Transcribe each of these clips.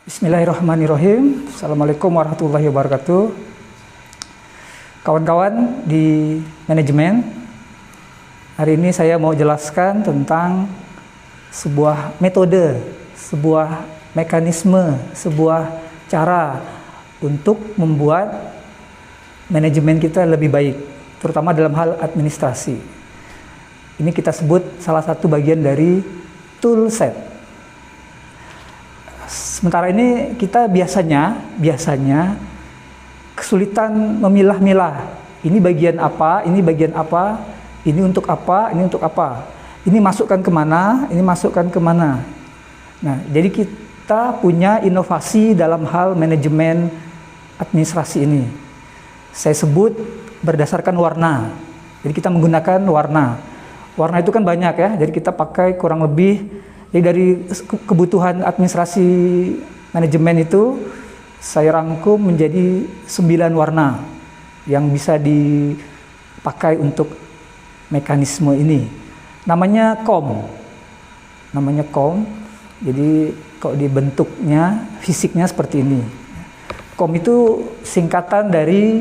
Bismillahirrahmanirrahim. Assalamualaikum warahmatullahi wabarakatuh. Kawan-kawan di manajemen, hari ini saya mau jelaskan tentang sebuah metode, sebuah mekanisme, sebuah cara untuk membuat manajemen kita lebih baik, terutama dalam hal administrasi. Ini kita sebut salah satu bagian dari tool set. Sementara ini kita biasanya kesulitan memilah-milah. Ini bagian apa, ini bagian apa, ini untuk apa, ini untuk apa. Ini masukkan kemana, ini masukkan kemana. Nah, jadi kita punya inovasi dalam hal manajemen administrasi ini. Saya sebut berdasarkan warna. Jadi kita menggunakan warna. Warna itu kan banyak ya, jadi kita pakai kurang lebih. Jadi dari kebutuhan administrasi manajemen itu saya rangkum menjadi 9 warna yang bisa dipakai untuk mekanisme ini. Namanya COM. Namanya COM. Jadi kalau dibentuknya fisiknya seperti ini. COM itu singkatan dari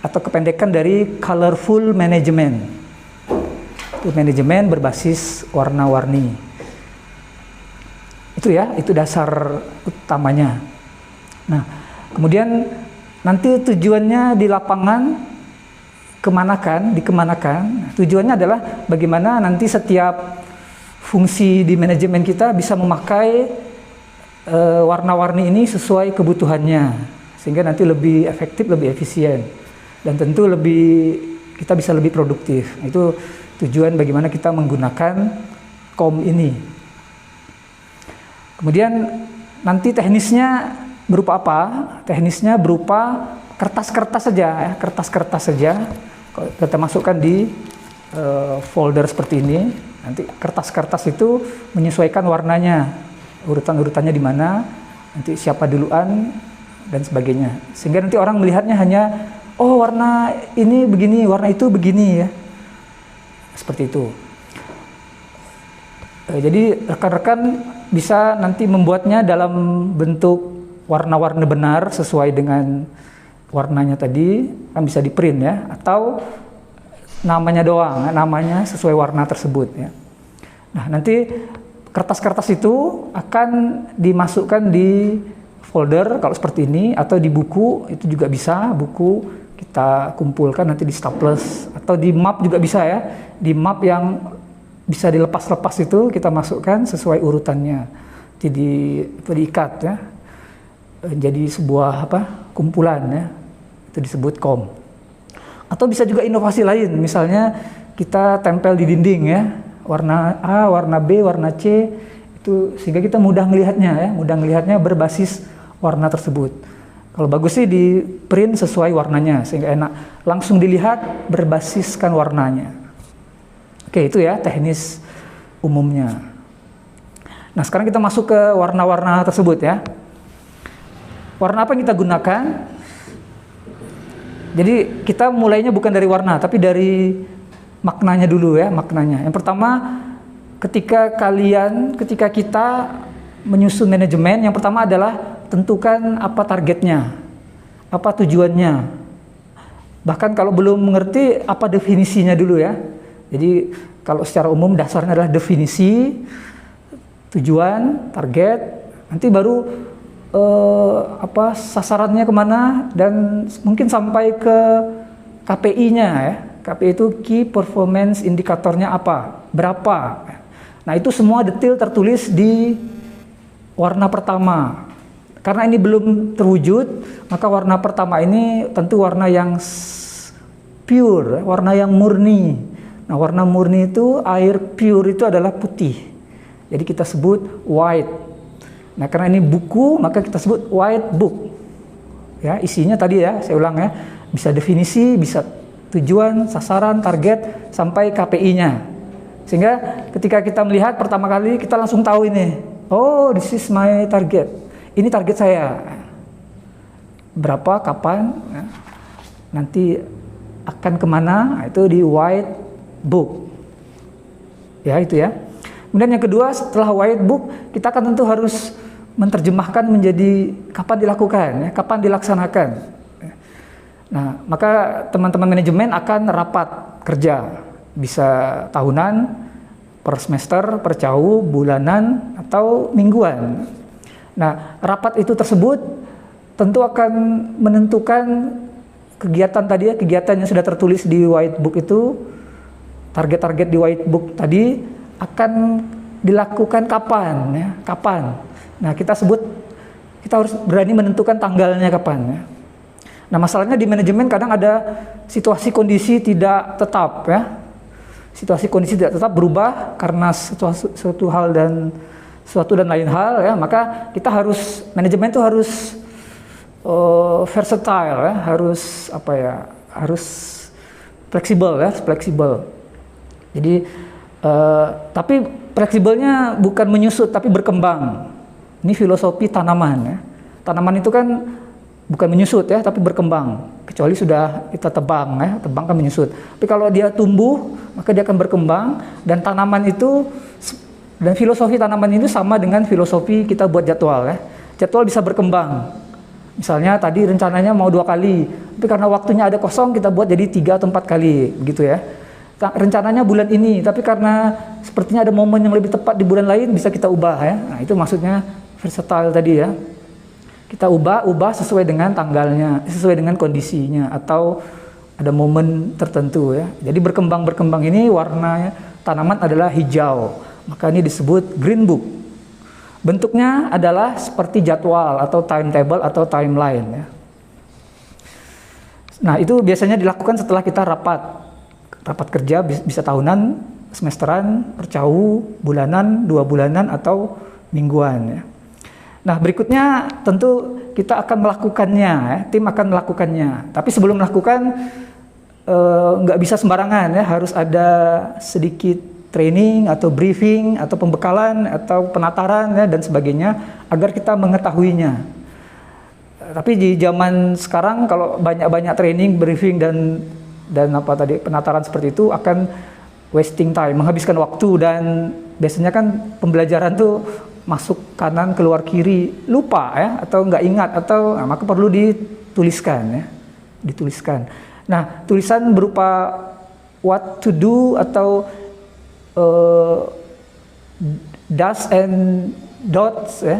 atau kependekan dari Colorful Management. Itu manajemen berbasis warna-warni. Itu ya, itu dasar utamanya. Nah, kemudian nanti tujuannya di lapangan dikemanakan. Tujuannya adalah bagaimana nanti setiap fungsi di manajemen kita bisa memakai warna-warni ini sesuai kebutuhannya, sehingga nanti lebih efektif, lebih efisien, dan tentu kita bisa lebih produktif. Itu tujuan bagaimana kita menggunakan COM ini. Kemudian nanti teknisnya berupa apa? Teknisnya berupa kertas-kertas saja, ya. Kertas-kertas saja. Kita masukkan di folder seperti ini. Nanti kertas-kertas itu menyesuaikan warnanya, urutan-urutannya di mana, nanti siapa duluan dan sebagainya. Sehingga nanti orang melihatnya hanya, oh warna ini begini, warna itu begini ya. Seperti itu. Jadi rekan-rekan bisa nanti membuatnya dalam bentuk warna-warni benar sesuai dengan warnanya tadi, kan bisa di print ya, atau namanya doang, namanya sesuai warna tersebut ya. Nah, nanti kertas-kertas itu akan dimasukkan di folder kalau seperti ini, atau di buku itu juga bisa, buku kita kumpulkan nanti di staples, atau di map juga bisa ya, di map yang bisa dilepas-lepas itu kita masukkan sesuai urutannya, diikat ya, jadi sebuah kumpulan ya, itu disebut COM. Atau bisa juga inovasi lain, misalnya kita tempel di dinding ya, warna A, warna B, warna C, itu sehingga kita mudah melihatnya berbasis warna tersebut. Kalau bagus sih di print sesuai warnanya sehingga enak langsung dilihat berbasiskan warnanya. Oke, itu ya teknis umumnya. Nah, sekarang kita masuk ke warna-warna tersebut ya. Warna apa yang kita gunakan? Jadi kita mulainya bukan dari warna, tapi dari maknanya dulu ya, maknanya. Yang pertama, ketika kita menyusun manajemen, yang pertama adalah tentukan apa targetnya, apa tujuannya. Bahkan kalau belum mengerti, apa definisinya dulu ya. Jadi kalau secara umum dasarnya adalah definisi, tujuan, target, nanti baru sasarannya kemana, dan mungkin sampai ke KPI-nya ya. KPI itu Key Performance Indikatornya apa, berapa. Nah, itu semua detail tertulis di warna pertama. Karena ini belum terwujud, maka warna pertama ini tentu warna yang pure, warna yang murni. Nah, warna murni itu, air pure itu adalah putih. Jadi kita sebut white. Nah, karena ini buku, maka kita sebut white book. Ya, isinya tadi ya, saya ulang ya, bisa definisi, bisa tujuan, sasaran, target, sampai KPI-nya. Sehingga ketika kita melihat pertama kali, kita langsung tahu ini. Oh, this is my target. Ini target saya. Berapa, kapan, ya. Nanti akan kemana, itu di white book. Ya, itu ya. Kemudian yang kedua, setelah white book, kita kan tentu harus menerjemahkan menjadi kapan dilakukan, ya, kapan dilaksanakan. Nah, maka teman-teman manajemen akan rapat kerja, bisa tahunan, per semester, per CAU, bulanan, atau mingguan. Nah, rapat itu tersebut tentu akan menentukan kegiatan tadi ya, kegiatan yang sudah tertulis di whitebook itu, target-target di whitebook tadi akan dilakukan kapan, ya, kapan. Nah, kita harus berani menentukan tanggalnya kapan, ya. Nah, masalahnya di manajemen kadang ada situasi kondisi tidak tetap, ya. Situasi kondisi tidak tetap berubah karena suatu dan lain hal, ya. Maka kita manajemen itu harus versatile, ya, harus fleksibel, ya, fleksibel. Jadi tapi fleksibelnya bukan menyusut tapi berkembang. Ini filosofi tanaman, ya. Tanaman itu kan bukan menyusut, ya, tapi berkembang. Kecuali sudah kita tebang, ya, tebang kan menyusut. Tapi kalau dia tumbuh, maka dia akan berkembang. Dan filosofi tanaman itu sama dengan filosofi kita buat jadwal, ya. Jadwal bisa berkembang. Misalnya tadi rencananya mau 2 kali, tapi karena waktunya ada kosong kita buat jadi 3 atau 4 kali, begitu ya. Rencananya bulan ini, tapi karena sepertinya ada momen yang lebih tepat di bulan lain, bisa kita ubah, ya. Nah, itu maksudnya versatile tadi, ya. Kita ubah sesuai dengan tanggalnya, sesuai dengan kondisinya, atau ada momen tertentu, ya. Jadi berkembang ini warnanya tanaman adalah hijau, maka ini disebut green book. Bentuknya adalah seperti jadwal atau timetable atau timeline, ya. Nah, itu biasanya dilakukan setelah kita rapat kerja, bisa tahunan, semesteran, per CAU, bulanan, 2 bulanan, atau mingguan, ya. Nah, berikutnya tentu kita akan melakukannya, ya. Tim akan melakukannya. Tapi sebelum melakukan nggak bisa sembarangan, ya. Harus ada sedikit training atau briefing atau pembekalan atau penataran, ya, dan sebagainya agar kita mengetahuinya. Tapi di zaman sekarang kalau banyak training, briefing dan penataran seperti itu akan wasting time, menghabiskan waktu, dan biasanya kan pembelajaran tuh masuk kanan keluar kiri, lupa, ya, atau nggak ingat, atau maka perlu dituliskan, ya, dituliskan. Nah, tulisan berupa what to do atau does and don'ts, ya,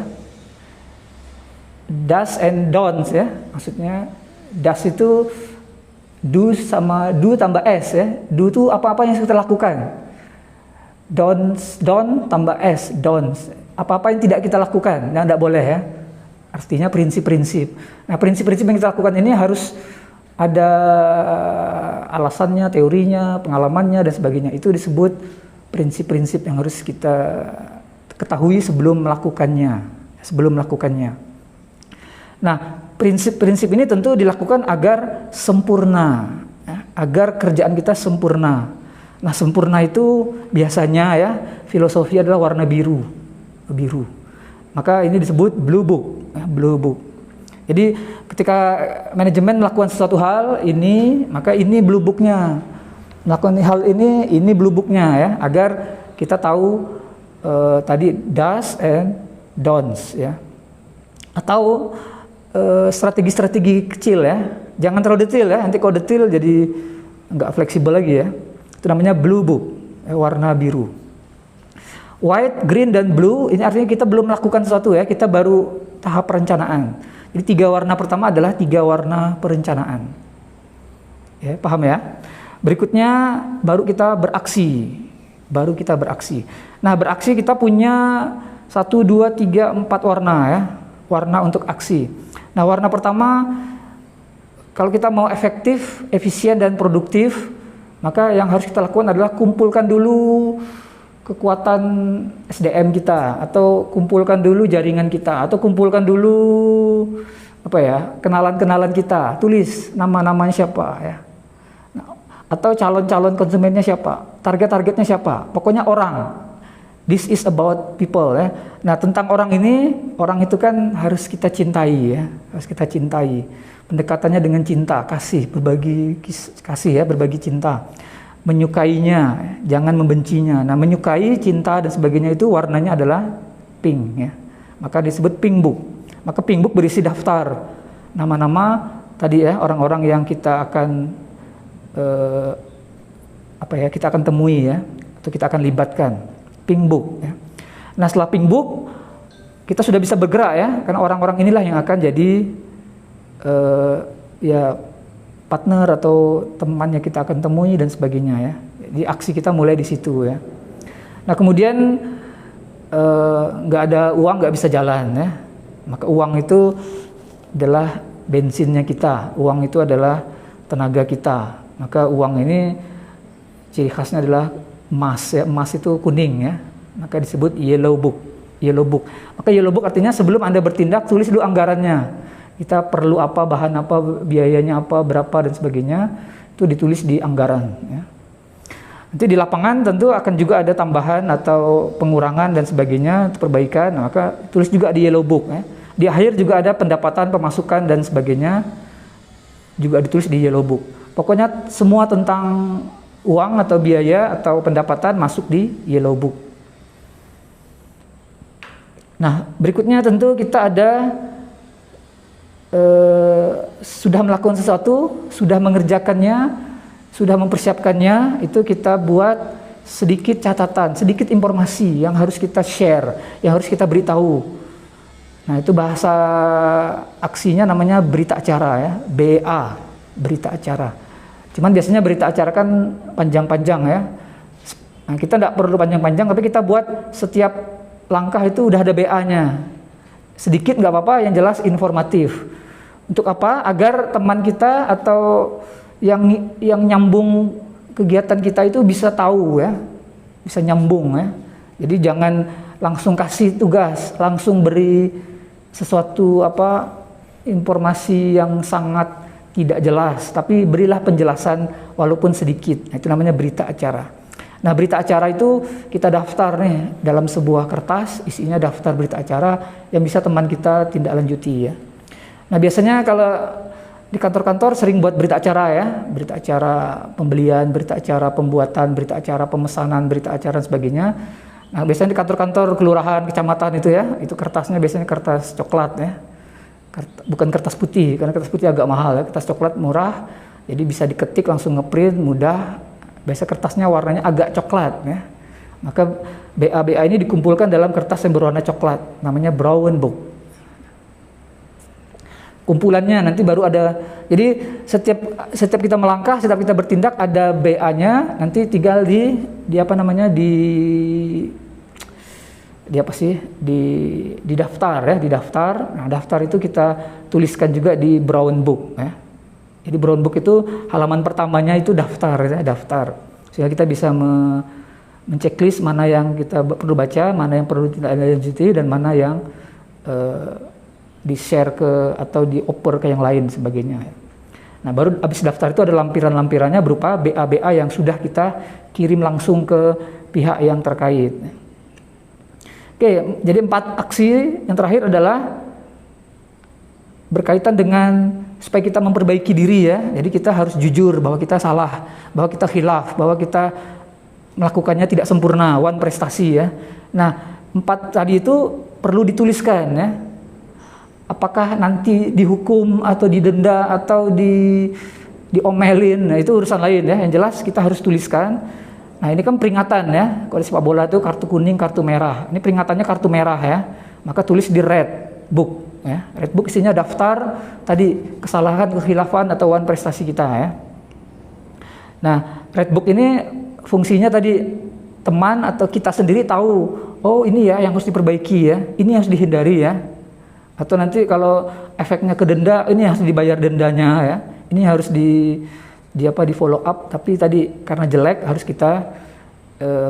does and don'ts, ya, maksudnya does itu do tambah s, ya. Do itu apa-apa yang kita lakukan. Don't tambah s, don'ts, apa-apa yang tidak kita lakukan, nah, tidak boleh, ya. Artinya prinsip-prinsip. Nah, prinsip-prinsip yang kita lakukan ini harus ada alasannya, teorinya, pengalamannya, dan sebagainya. Itu disebut prinsip-prinsip yang harus kita ketahui sebelum melakukannya. Nah, prinsip-prinsip ini tentu dilakukan agar sempurna, ya, agar kerjaan kita sempurna. Nah, sempurna itu biasanya, ya, filosofi adalah warna biru. Maka ini disebut blue book, ya, blue book. Jadi ketika manajemen melakukan sesuatu hal ini, maka ini blue booknya. Melakukan hal ini blue booknya, ya, agar kita tahu tadi does and don'ts, ya. Atau strategi-strategi kecil, ya. Jangan terlalu detail, ya. Nanti kalau detail jadi nggak fleksibel lagi, ya. Itu namanya blue book, warna biru. White, green, dan blue ini artinya kita belum melakukan sesuatu, ya. Kita baru tahap perencanaan. Jadi 3 warna pertama adalah 3 warna perencanaan. Ya, paham, ya? Berikutnya baru kita beraksi. Nah, beraksi kita punya 1, 2, 3, 4 warna, ya. Warna untuk aksi. Nah, warna pertama, kalau kita mau efektif, efisien, dan produktif, maka yang harus kita lakukan adalah kumpulkan dulu kekuatan SDM kita, atau kumpulkan dulu jaringan kita, atau kumpulkan dulu kenalan-kenalan kita, tulis nama-namanya siapa, ya. Nah, atau calon-calon konsumennya siapa, target-targetnya siapa, pokoknya orang. This is about people, ya. Nah, tentang orang itu kan harus kita cintai, ya, harus kita cintai. Pendekatannya dengan cinta, kasih, berbagi kasih, ya, berbagi cinta. Menyukainya, jangan membencinya. Nah, menyukai, cinta, dan sebagainya itu warnanya adalah pink, ya. maka disebut pink book. Maka pink book berisi daftar nama-nama tadi ya, orang-orang yang kita akan kita akan temui ya, atau kita akan libatkan. Pink book ya. Nah, setelah pink book kita sudah bisa bergerak ya, karena orang-orang inilah yang akan jadi partner atau temannya kita akan temui dan sebagainya ya. Jadi aksi kita mulai di situ ya. Nah, kemudian nggak ada uang nggak bisa jalan ya. Maka uang itu adalah bensinnya kita, uang itu adalah tenaga kita. Maka uang ini ciri khasnya adalah emas ya. Emas itu kuning ya. Maka disebut yellow book. Yellow book. Maka yellow book artinya sebelum Anda bertindak tulis dulu anggarannya. Kita perlu apa, bahan apa, biayanya apa, berapa dan sebagainya, itu ditulis di anggaran ya. Nanti di lapangan tentu akan juga ada tambahan atau pengurangan dan sebagainya, perbaikan, maka tulis juga di yellow book ya. Di akhir juga ada pendapatan, pemasukan dan sebagainya, juga ditulis di yellow book. Pokoknya semua tentang uang atau biaya atau pendapatan masuk di yellow book. Nah, berikutnya tentu kita ada sudah melakukan sesuatu, sudah mengerjakannya, sudah mempersiapkannya, itu kita buat sedikit catatan, sedikit informasi yang harus kita share, yang harus kita beritahu. Nah, itu bahasa aksinya namanya berita acara ya, BA, berita acara. Cuman biasanya berita acara kan panjang-panjang ya. Nah, kita tidak perlu panjang-panjang, tapi kita buat setiap langkah itu udah ada BA-nya. Sedikit nggak apa-apa, yang jelas informatif. Untuk apa? Agar teman kita atau yang nyambung kegiatan kita itu bisa tahu ya, bisa nyambung ya. Jadi jangan langsung kasih tugas, langsung beri sesuatu informasi yang sangat tidak jelas, tapi berilah penjelasan walaupun sedikit. Nah, itu namanya berita acara. Nah, berita acara itu kita daftar nih dalam sebuah kertas, isinya daftar berita acara yang bisa teman kita tindak lanjuti ya. Nah, biasanya kalau di kantor-kantor sering buat berita acara ya, berita acara pembelian, berita acara pembuatan, berita acara pemesanan, berita acara dan sebagainya. Nah, biasanya di kantor-kantor kelurahan, kecamatan itu ya, itu kertasnya biasanya kertas coklat ya. Bukan kertas putih, karena kertas putih agak mahal ya, kertas coklat murah, jadi bisa diketik langsung ngeprint mudah. Biasa kertasnya warnanya agak coklat ya. Maka BA ini dikumpulkan dalam kertas yang berwarna coklat, namanya brown book. Kumpulannya nanti baru ada. Jadi setiap kita melangkah, setiap kita bertindak ada BA-nya, nanti tinggal di daftar ya, di daftar. Nah, daftar itu kita tuliskan juga di brown book ya. Jadi brown book itu halaman pertamanya itu daftar ya, daftar. Sehingga kita bisa menceklis mana yang kita perlu baca, mana yang perlu tidak lanjuti, dan mana yang di-share ke atau dioper ke yang lain sebagainya. Nah, baru habis daftar itu ada lampiran-lampirannya berupa BA yang sudah kita kirim langsung ke pihak yang terkait. Oke, jadi 4 aksi yang terakhir adalah berkaitan dengan supaya kita memperbaiki diri ya. Jadi kita harus jujur bahwa kita salah, bahwa kita khilaf, bahwa kita melakukannya tidak sempurna, one prestasi ya. Nah, 4 tadi itu perlu dituliskan ya. Apakah nanti dihukum atau didenda atau diomelin, nah itu urusan lain ya. Yang jelas kita harus tuliskan. Nah, ini kan peringatan ya. Kalau di sepak bola itu kartu kuning, kartu merah. Ini peringatannya kartu merah ya. Maka tulis di red book ya. Red book isinya daftar tadi kesalahan, kekhilafan atau one prestasi kita ya. Nah, red book ini fungsinya tadi teman atau kita sendiri tahu, oh ini ya yang harus diperbaiki ya. Ini harus dihindari ya. Atau nanti kalau efeknya ke denda, ini harus dibayar dendanya ya. Ini harus di follow up, tapi tadi karena jelek harus kita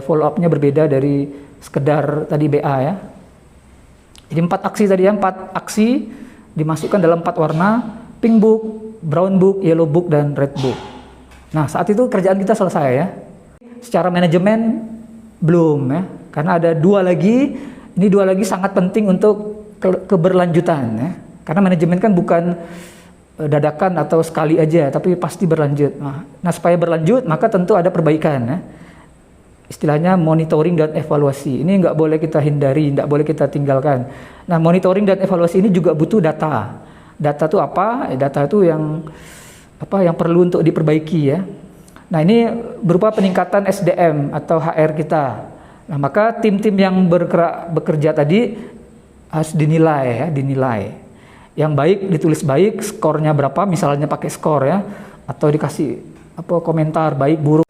follow up-nya berbeda dari sekedar tadi BA ya. Jadi 4 aksi tadi ya, 4 aksi dimasukkan dalam 4 warna, pink book, brown book, yellow book, dan red book. Nah, saat itu kerjaan kita selesai ya. Secara manajemen belum ya, karena ada 2 lagi. Ini 2 lagi sangat penting untuk keberlanjutan ya. Karena manajemen kan bukan dadakan atau sekali aja, tapi pasti berlanjut. Nah, supaya berlanjut maka tentu ada perbaikan ya. istilahnya monitoring dan evaluasi. Ini nggak boleh kita hindari, nggak boleh kita tinggalkan. Nah, monitoring dan evaluasi ini juga butuh data. Data itu apa? Data itu yang perlu untuk diperbaiki ya. Nah, ini berupa peningkatan SDM atau HR kita. Nah, maka tim-tim yang bekerja tadi harus dinilai ya, dinilai. Yang baik ditulis baik, skornya berapa, misalnya pakai skor ya, atau dikasih komentar baik buruk.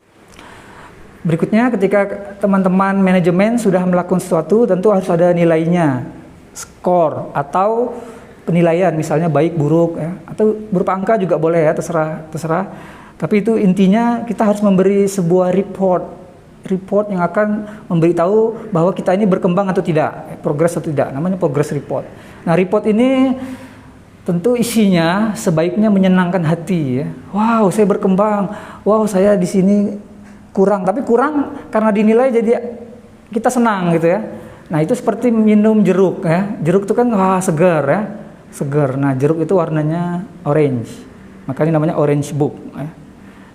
Berikutnya, ketika teman-teman manajemen sudah melakukan sesuatu, tentu harus ada nilainya, skor atau penilaian, misalnya baik buruk ya, atau berupa angka juga boleh ya, terserah. Tapi itu intinya kita harus memberi sebuah report yang akan memberitahu bahwa kita ini berkembang atau tidak, progres atau tidak, namanya progress report. Nah, report ini tentu isinya sebaiknya menyenangkan hati ya. Wow, saya berkembang. Wow, saya di sini kurang, tapi kurang karena dinilai jadi kita senang gitu ya. Nah, itu seperti minum jeruk ya. Jeruk itu kan segar ya. Segar. Nah, jeruk itu warnanya orange. Makanya namanya orange book ya.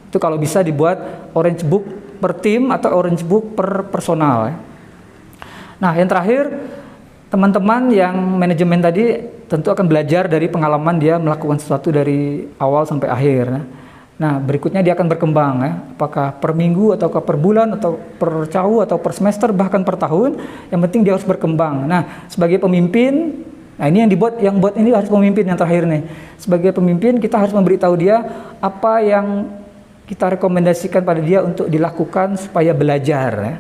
Itu kalau bisa dibuat orange book per tim atau orange book per personal ya. Nah, yang terakhir, teman-teman yang manajemen tadi tentu akan belajar dari pengalaman dia melakukan sesuatu dari awal sampai akhir ya. Nah, berikutnya dia akan berkembang ya. Apakah per minggu atau per bulan atau per tahun atau per semester bahkan per tahun, yang penting dia harus berkembang. Nah, sebagai pemimpin, nah ini yang buat ini harus pemimpin yang terakhir nih. Sebagai pemimpin kita harus memberitahu dia apa yang kita rekomendasikan pada dia untuk dilakukan supaya belajar ya.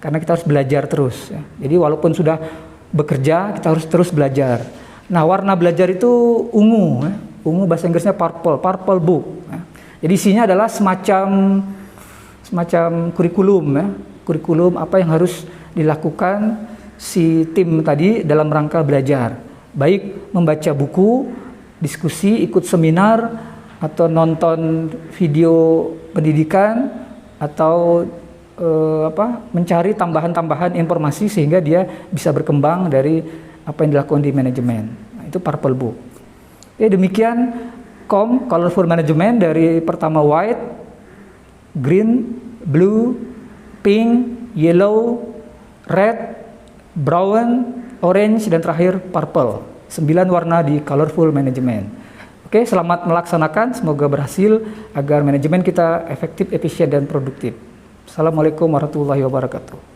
Karena kita harus belajar terus ya. Jadi walaupun sudah bekerja, kita harus terus belajar. Nah, warna belajar itu ungu ya. Ungu bahasa Inggrisnya purple book ya. Jadi isinya adalah semacam kurikulum ya. Kurikulum apa yang harus dilakukan si tim tadi dalam rangka belajar. Baik membaca buku, diskusi, ikut seminar, atau nonton video pendidikan, atau mencari tambahan-tambahan informasi sehingga dia bisa berkembang dari apa yang dilakukan di manajemen. Nah, itu purple book. Demikian colorful management dari pertama white, green, blue, pink, yellow, red, brown, orange, dan terakhir purple. 9 warna di colorful management. Oke, selamat melaksanakan, semoga berhasil agar manajemen kita efektif, efisien, dan produktif. Assalamualaikum warahmatullahi wabarakatuh.